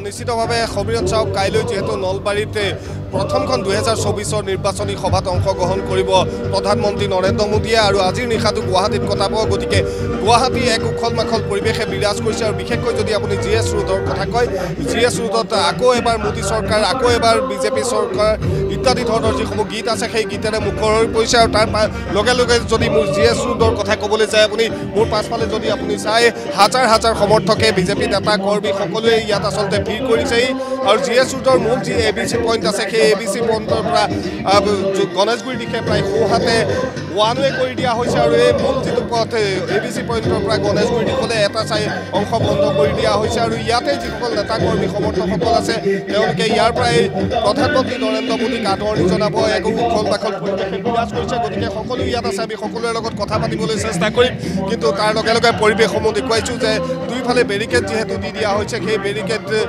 নিশ্চিতভাৱে সমীৰণ চাওক কাইলৈ যেহেতু নলবাৰীতে প্ৰথমখন 2024 নিৰ্বাচনী সভাত অংশগ্ৰহণ কৰিব প্ৰধানমন্ত্ৰী নৰেন্দ্ৰ মোদীয়ে আৰু আজিৰ নিশাটো গুৱাহাটীত কটাব গতিকে গুৱাহাটী এক উখল মাখল পৰিৱেশে বিৰাজ কৰিছে আৰু বিশেষকৈ যদি আপুনি GS ৰোডৰ কথা কয় GS ৰোডত আকৌ এবাৰ মোদী চৰকাৰ আকৌ এবাৰ বিজেপি চৰকাৰ ইত্যাদি ধৰণৰ যিসমূহ গীত আছে সেই গীতেৰে মুখৰ হৈ পৰিছে আৰু তাৰ লগে লগে যদি মোৰ GS ৰোডৰ কথা ক'বলৈ যায় আপুনি মোৰ পাছফালে যদি আপুনি চাই হাজাৰ হাজাৰ সমৰ্থকে বিজেপি নেতা কৰ্মী সকলোৱে ইয়াত আচলতে ভিৰ কৰিছে আৰু GS ৰোডৰ মূল যি ABC পইণ্ট আছে সেই ABC পইণ্টৰ পৰা গণেশগুৰিৰ দিশে প্ৰায় সোঁহাতে ওৱান ৱে কৰি দিয়া হৈছে আৰু এই মূল যিটো পথ ABC পইণ্টৰ পৰা গণেশগুৰিৰ দিশলৈ এটা চাই অংশ বন্ধ কৰি দিয়া হৈছে আৰু ইয়াতে যিসকল নেতা কৰ্মী সমৰ্থকসকল আছে তেওঁলোকে ইয়াৰ পৰাই প্ৰধানমন্ত্ৰী নৰেন্দ্ৰ মোদীক আদৰণি জনাব এক উখল মাখল পৰিৱেশে বিৰাজ কৰিছে গতিকে সকলো ইয়াত আছে আমি সকলোৰে লগত কথা পাতিবলৈ চেষ্টা কৰিম কিন্তু তাৰ লগে লগে পৰিৱেশসমূহ দেখুৱাইছোঁ যে দুইফালে বেৰিকেড যিহেতু দি দিয়া হৈছে সেই বেৰিকেডৰ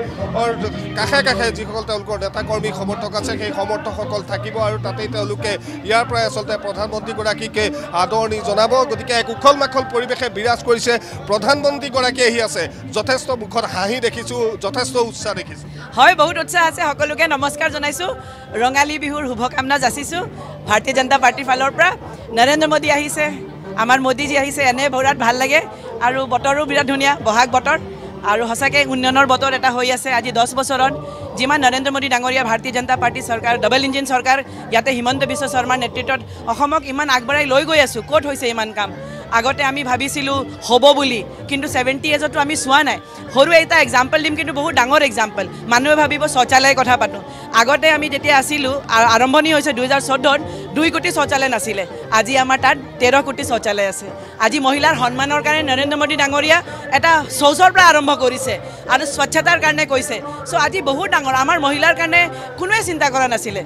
কাষে কাষে যিসকল তেওঁলোকৰ নেতা কৰ্মী সমৰ্থক আছে সেই সমৰ্থকসকল থাকিব আৰু তাতেই তেওঁলোকে ইয়াৰ পৰাই আচলতে প্ৰধানমন্ত্ৰীগৰাকীকে আদৰণি জনাব গতিকে এক উখল মাখল পৰিৱেশে বিৰাজ কৰিছে প্ৰধানমন্ত্ৰীগৰাকী আহি আছে যথেষ্ট মুখত হাঁহি দেখিছোঁ যথেষ্ট উৎসাহ দেখিছোঁ হয় বহুত উৎসাহ আছে সকলোকে নমস্কাৰ জনাইছোঁ ৰঙালী বিহুৰ শুভকামনা যাচিছোঁ ভাৰতীয় জনতা পাৰ্টিৰ ফালৰ পৰা নৰেন্দ্ৰ মোদী আহিছে আমাৰ মোদীজী আহিছে এনে বিৰাট ভাল লাগে আৰু বতৰো বিৰাট ধুনীয়া বহাগ বতৰ আৰু সঁচাকৈ উন্নয়নৰ বতৰ এটা হৈ আছে আজি 10 বছৰত যিমান নৰেন্দ্ৰ মোদী ডাঙৰীয়া ভাৰতীয় জনতা পাৰ্টি চৰকাৰ ডাবল ইঞ্জিন চৰকাৰ ইয়াতে হিমন্ত বিশ্ব শৰ্মাৰ নেতৃত্বত অসমক ইমান আগবঢ়াই লৈ গৈ আছোঁ ক'ত হৈছে ইমান কাম আগতে আমি ভাবিছিলোঁ হ'ব বুলি কিন্তু 70 এজতো আমি চোৱা নাই সৰু এটা এক্সাম্পল দিম কিন্তু বহুত ডাঙৰ এক্সাম্পল মানুহে ভাবিব শৌচালয়ৰ কথা পাতোঁ আগতে আমি যেতিয়া আছিলোঁ আৰম্ভণি হৈছে 2014ত 2 কোটি শৌচালয় নাছিলে আজি আমাৰ তাত 13 কোটি শৌচালয় আছে আজি মহিলাৰ সন্মানৰ কাৰণে নৰেন্দ্ৰ মোদী ডাঙৰীয়া এটা শৌচৰ পৰা আৰম্ভ কৰিছে আৰু স্বচ্ছতাৰ কাৰণে কৈছে চ' আজি বহুত ডাঙৰ আমাৰ মহিলাৰ কাৰণে কোনোৱে চিন্তা কৰা নাছিলে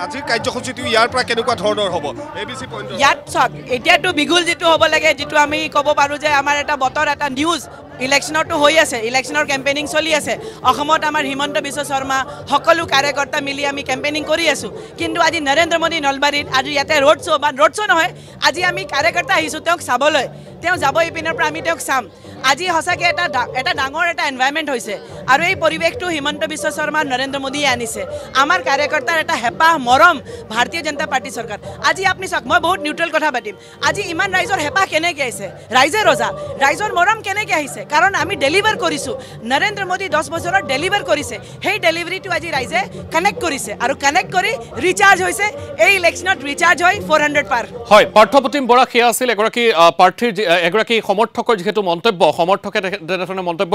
আজিৰ কাৰ্যসূচীটো ইয়াৰ পৰা কেনেকুৱা ধৰণৰ হ'ব ABC পইণ্ট ইয়াত চাওক এতিয়াতো বিগুল যিটো হ'ব লাগে যিটো আমি ক'ব পাৰোঁ যে আমাৰ এটা বতৰ এটা নিউজ ইলেকশ্যনতো হৈ আছে ইলেকশ্যনৰ কেম্পেইনিং চলি আছে অসমত আমাৰ হিমন্ত বিশ্ব শৰ্মা সকলো কাৰ্যকৰ্তা মিলি আমি কেম্পেইনিং কৰি আছোঁ কিন্তু আজি নৰেন্দ্ৰ মোদী নলবাৰীত আজি ইয়াতে ৰোড শ্ব' নহয় আজি আমি কাৰ্যকৰ্তা আহিছোঁ তেওঁক চাবলৈ তেওঁ যাব ইপিনৰ পৰা আমি তেওঁক চাম আজি সঁচাকৈ এটা ডাঙৰ এটা এনভাইৰনমেণ্ট হৈছে আৰু এই পৰিৱেশটো হিমন্ত বিশ্ব শৰ্মা নৰেন্দ্ৰ মোদীয়ে আনিছে আমাৰ কাৰ্যকৰ্তাৰ এটা হেঁপাহ মৰম ভাৰতীয় জনতা পাৰ্টি চৰকাৰ আজি আপুনি চাওক মই বহুত নিউট্ৰেল কথা পাতিম আজি ইমান ৰাইজৰ হেঁপাহ কেনেকৈ আহিছে ৰাইজে ৰজা ৰাইজৰ মৰম কেনেকৈ আহিছে কাৰণ আমি ডেলিভাৰ কৰিছোঁ নৰেন্দ্ৰ মোদী 10 বছৰত ডেলিভাৰ কৰিছে সেই ডেলিভাৰীটো আজি ৰাইজে কানেক্ট কৰিছে আৰু কানেক্ট কৰি ৰিচাৰ্জ হৈছে এই ইলেকশ্যনত ৰিচাৰ্জ হয় 400 পাৰ হয় পাৰ্থপ্ৰতিম বৰা সেয়া আছিল এগৰাকী প্ৰাৰ্থীৰ এগৰাকী সমৰ্থকৰ যিহেতু মন্তব্য সমৰ্থকে তেনেধৰণে মন্তব্য